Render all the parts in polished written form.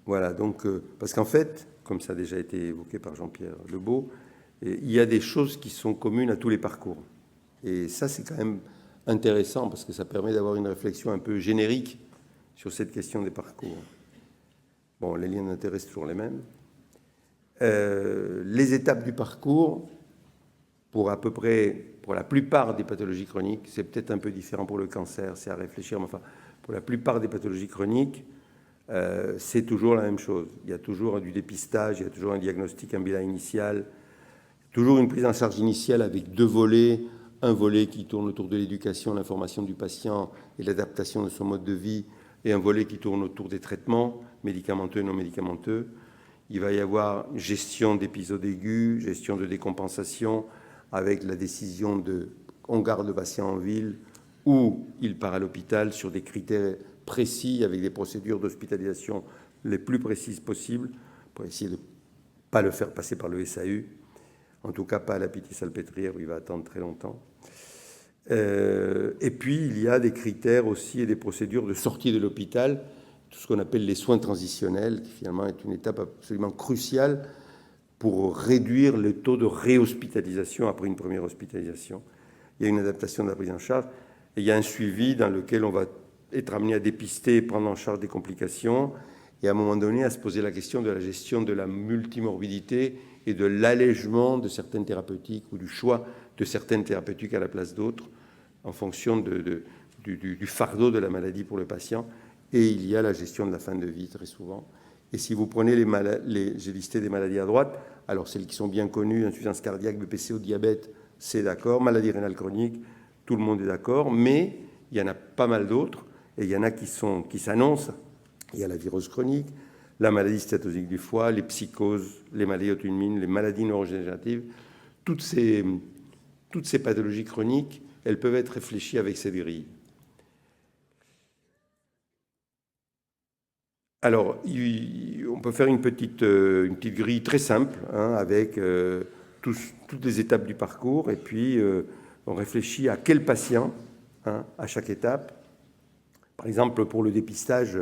Voilà, donc, parce qu'en fait, comme ça a déjà été évoqué par Jean-Pierre Lebeau, il y a des choses qui sont communes à tous les parcours. Et ça, c'est quand même intéressant parce que ça permet d'avoir une réflexion un peu générique sur cette question des parcours. Bon, les liens d'intérêt, c'est toujours les mêmes. Les étapes du parcours, pour à peu près, pour la plupart des pathologies chroniques, c'est peut-être un peu différent pour le cancer, c'est à réfléchir, mais enfin, pour la plupart des pathologies chroniques, c'est toujours la même chose. Il y a toujours du dépistage, il y a toujours un diagnostic, un bilan initial, toujours une prise en charge initiale avec deux volets, un volet qui tourne autour de l'éducation, l'information du patient et l'adaptation de son mode de vie, et un volet qui tourne autour des traitements médicamenteux et non médicamenteux. Il va y avoir gestion d'épisodes aigus, gestion de décompensation, avec la décision de on garde le patient en ville ou il part à l'hôpital sur des critères précis, avec des procédures d'hospitalisation les plus précises possibles, pour essayer de ne pas le faire passer par le SAU, en tout cas pas à la Pitié-Salpêtrière où il va attendre très longtemps. Et puis il y a des critères aussi et des procédures de sortie de l'hôpital, tout ce qu'on appelle les soins transitionnels, qui finalement est une étape absolument cruciale pour réduire le taux de réhospitalisation après une première hospitalisation. Il y a une adaptation de la prise en charge et il y a un suivi dans lequel on va être amené à dépister et prendre en charge des complications et à un moment donné à se poser la question de la gestion de la multimorbidité et de l'allègement de certaines thérapeutiques ou du choix de certaines thérapeutiques à la place d'autres en fonction du fardeau de la maladie pour le patient. Et il y a la gestion de la fin de vie très souvent. Et si vous prenez j'ai listé des maladies à droite, alors celles qui sont bien connues, insuffisance cardiaque, BPCO, diabète, c'est d'accord, maladie rénale chronique, tout le monde est d'accord, mais il y en a pas mal d'autres, et il y en a qui s'annoncent. Il y a la virose chronique, la maladie stéatosique du foie, les psychoses, les maladies auto-immunes, les maladies neurodégénératives. Toutes ces pathologies chroniques, elles peuvent être réfléchies avec ces grilles. Alors, on peut faire une petite grille très simple, hein, avec toutes les étapes du parcours, et puis on réfléchit à quel patient, hein, à chaque étape. Par exemple, pour le dépistage,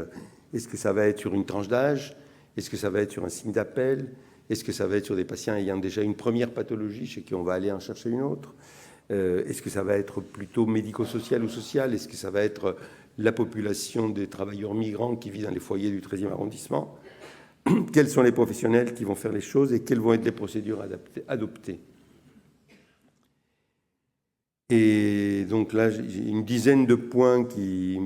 est-ce que ça va être sur une tranche d'âge? Est-ce que ça va être sur un signe d'appel? Est-ce que ça va être sur des patients ayant déjà une première pathologie chez qui on va aller en chercher une autre? Est-ce que ça va être plutôt médico-social ou social? Est-ce que ça va être la population des travailleurs migrants qui vivent dans les foyers du 13e arrondissement? Quels sont les professionnels qui vont faire les choses et quelles vont être les procédures adoptées? Et donc là, j'ai une dizaine de points qui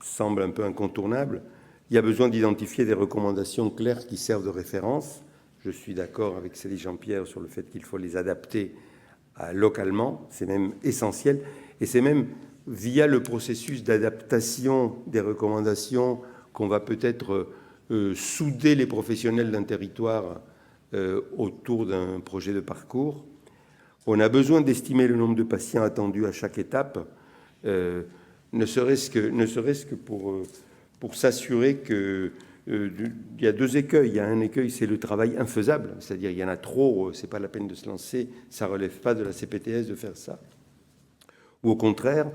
semblent un peu incontournables. Il y a besoin d'identifier des recommandations claires qui servent de référence. Je suis d'accord avec Céline Jean-Pierre sur le fait qu'il faut les adapter localement. C'est même essentiel. Et c'est même via le processus d'adaptation des recommandations qu'on va peut-être souder les professionnels d'un territoire autour d'un projet de parcours. On a besoin d'estimer le nombre de patients attendus à chaque étape, ne serait-ce que pour s'assurer que il y a deux écueils. Il y a un écueil, c'est le travail infaisable, c'est-à-dire il y en a trop, c'est pas la peine de se lancer, ça relève pas de la CPTS de faire ça. Ou au contraire,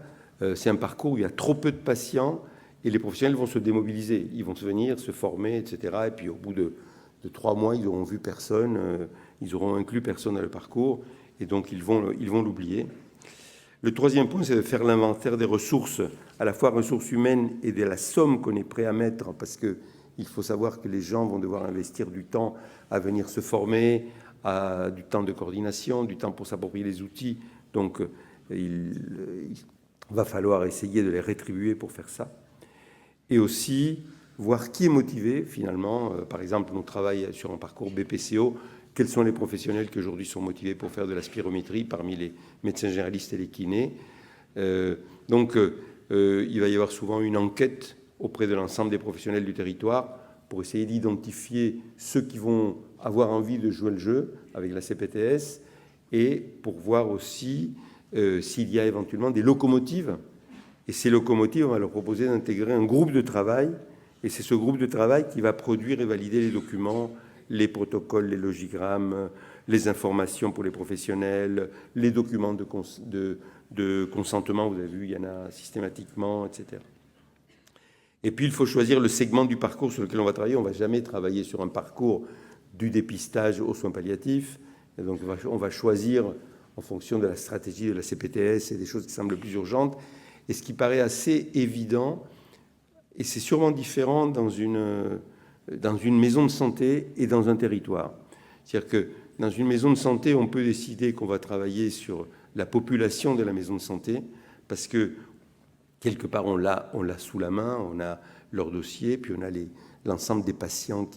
c'est un parcours où il y a trop peu de patients et les professionnels vont se démobiliser, ils vont se venir, se former, etc. Et puis au bout de 3 mois, ils n'auront vu personne, ils auront inclus personne dans le parcours et donc ils vont l'oublier. Le troisième point, c'est de faire l'inventaire des ressources, à la fois ressources humaines et de la somme qu'on est prêt à mettre, parce qu'il faut savoir que les gens vont devoir investir du temps à venir se former, du temps de coordination, du temps pour s'approprier les outils. Donc, il va falloir essayer de les rétribuer pour faire ça. Et aussi, voir qui est motivé, finalement. Par exemple, on travaille sur un parcours BPCO. Quels sont les professionnels qui aujourd'hui sont motivés pour faire de la spirométrie parmi les médecins généralistes et les kinés? Donc, il va y avoir souvent une enquête auprès de l'ensemble des professionnels du territoire pour essayer d'identifier ceux qui vont avoir envie de jouer le jeu avec la CPTS et pour voir aussi s'il y a éventuellement des locomotives. Et ces locomotives, on va leur proposer d'intégrer un groupe de travail. Et c'est ce groupe de travail qui va produire et valider les documents, les protocoles, les logigrammes, les informations pour les professionnels, les documents de consentement, vous avez vu, il y en a systématiquement, etc. Et puis, il faut choisir le segment du parcours sur lequel on va travailler. On ne va jamais travailler sur un parcours du dépistage aux soins palliatifs. Et donc, on va choisir en fonction de la stratégie de la CPTS et des choses qui semblent plus urgentes. Et ce qui paraît assez évident, et c'est sûrement différent dans une maison de santé et dans un territoire. C'est-à-dire que dans une maison de santé, on peut décider qu'on va travailler sur la population de la maison de santé, parce que quelque part, on l'a sous la main, on a leur dossier, puis on a l'ensemble des patients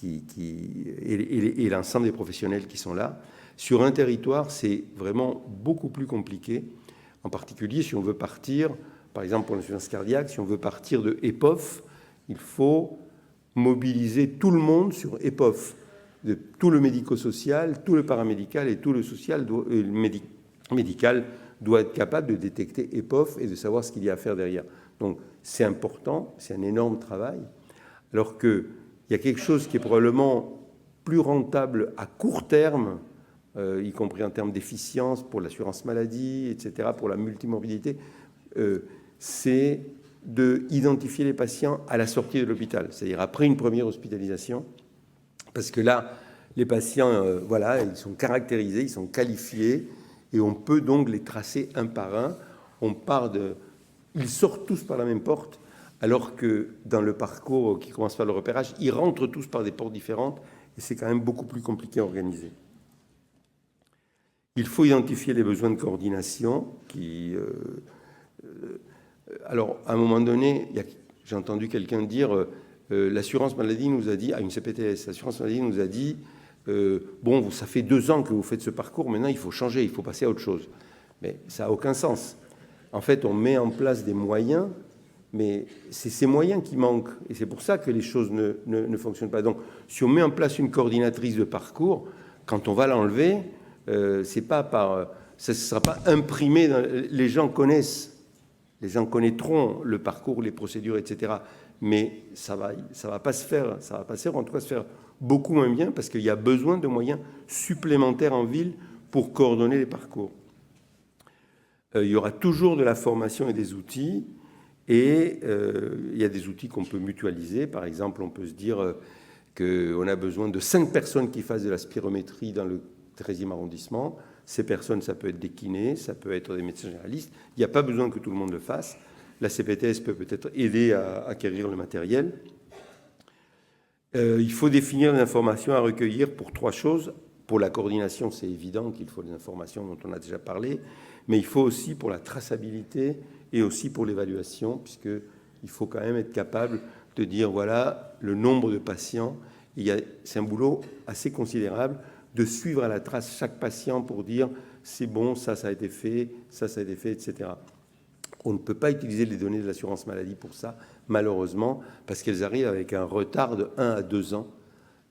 et l'ensemble des professionnels qui sont là. Sur un territoire, c'est vraiment beaucoup plus compliqué, en particulier si on veut partir, par exemple pour l'insuffisance cardiaque, si on veut partir de EPOF, il faut mobiliser tout le monde sur EPOF, tout le médico-social, tout le paramédical et tout le social, médical doit être capable de détecter EPOF et de savoir ce qu'il y a à faire derrière. Donc c'est important, c'est un énorme travail, alors qu'il y a quelque chose qui est probablement plus rentable à court terme, y compris en termes d'efficience pour l'assurance maladie, etc., pour la multimorbidité, c'est d'identifier les patients à la sortie de l'hôpital, c'est-à-dire après une première hospitalisation, parce que là, les patients, voilà, ils sont caractérisés, ils sont qualifiés, et on peut donc les tracer un par un. Ils sortent tous par la même porte, alors que dans le parcours qui commence par le repérage, ils rentrent tous par des portes différentes, et c'est quand même beaucoup plus compliqué à organiser. Il faut identifier les besoins de coordination alors, à un moment donné, j'ai entendu quelqu'un dire l'assurance maladie nous a dit, à une CPTS, l'assurance maladie nous a dit bon, ça fait 2 ans que vous faites ce parcours, maintenant il faut changer, il faut passer à autre chose. Mais ça n'a aucun sens. En fait, on met en place des moyens, mais c'est ces moyens qui manquent. Et c'est pour ça que les choses ne fonctionnent pas. Donc, si on met en place une coordinatrice de parcours, quand on va l'enlever, ça ne sera pas imprimé. Les gens connaîtront le parcours, les procédures, etc. Mais ça va pas se faire, en tout cas se faire beaucoup moins bien, parce qu'il y a besoin de moyens supplémentaires en ville pour coordonner les parcours. Il y aura toujours de la formation et des outils, et il y a des outils qu'on peut mutualiser. Par exemple, on peut se dire qu'on a besoin de 5 personnes qui fassent de la spirométrie dans le 13e arrondissement. Ces personnes, ça peut être des kinés, ça peut être des médecins généralistes. Il n'y a pas besoin que tout le monde le fasse. La CPTS peut peut-être aider à acquérir le matériel. Il faut définir les informations à recueillir pour 3 choses. Pour la coordination, c'est évident qu'il faut des informations dont on a déjà parlé, mais il faut aussi pour la traçabilité et aussi pour l'évaluation, puisqu'il faut quand même être capable de dire, voilà, le nombre de patients. C'est un boulot assez considérable de suivre à la trace chaque patient pour dire, c'est bon, ça a été fait, ça a été fait, etc. On ne peut pas utiliser les données de l'assurance maladie pour ça, malheureusement, parce qu'elles arrivent avec un retard de 1 à 2 ans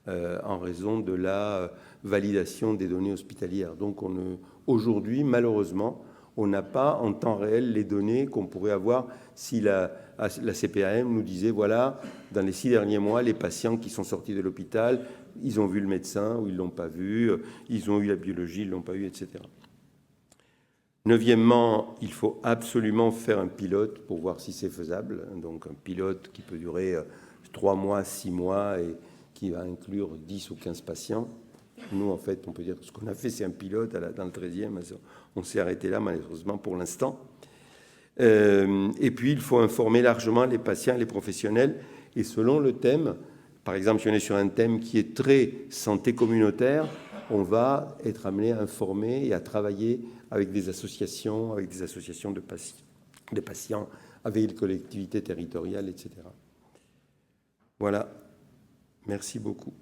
en raison de la validation des données hospitalières. Donc aujourd'hui, malheureusement, on n'a pas en temps réel les données qu'on pourrait avoir si la CPAM nous disait, voilà, dans les 6 derniers mois, les patients qui sont sortis de l'hôpital, ils ont vu le médecin ou ils ne l'ont pas vu, ils ont eu la biologie, ils ne l'ont pas eu, etc. 9e, il faut absolument faire un pilote pour voir si c'est faisable. Donc un pilote qui peut durer 3 mois, 6 mois et qui va inclure 10 ou 15 patients. Nous, en fait, on peut dire que ce qu'on a fait, c'est un pilote dans le 13e. On s'est arrêté là, malheureusement, pour l'instant. Et puis, il faut informer largement les patients et les professionnels. Et selon le thème, par exemple, si on est sur un thème qui est très santé communautaire, on va être amené à informer et à travailler avec des associations de patients, avec les collectivités territoriales, etc. Voilà. Merci beaucoup.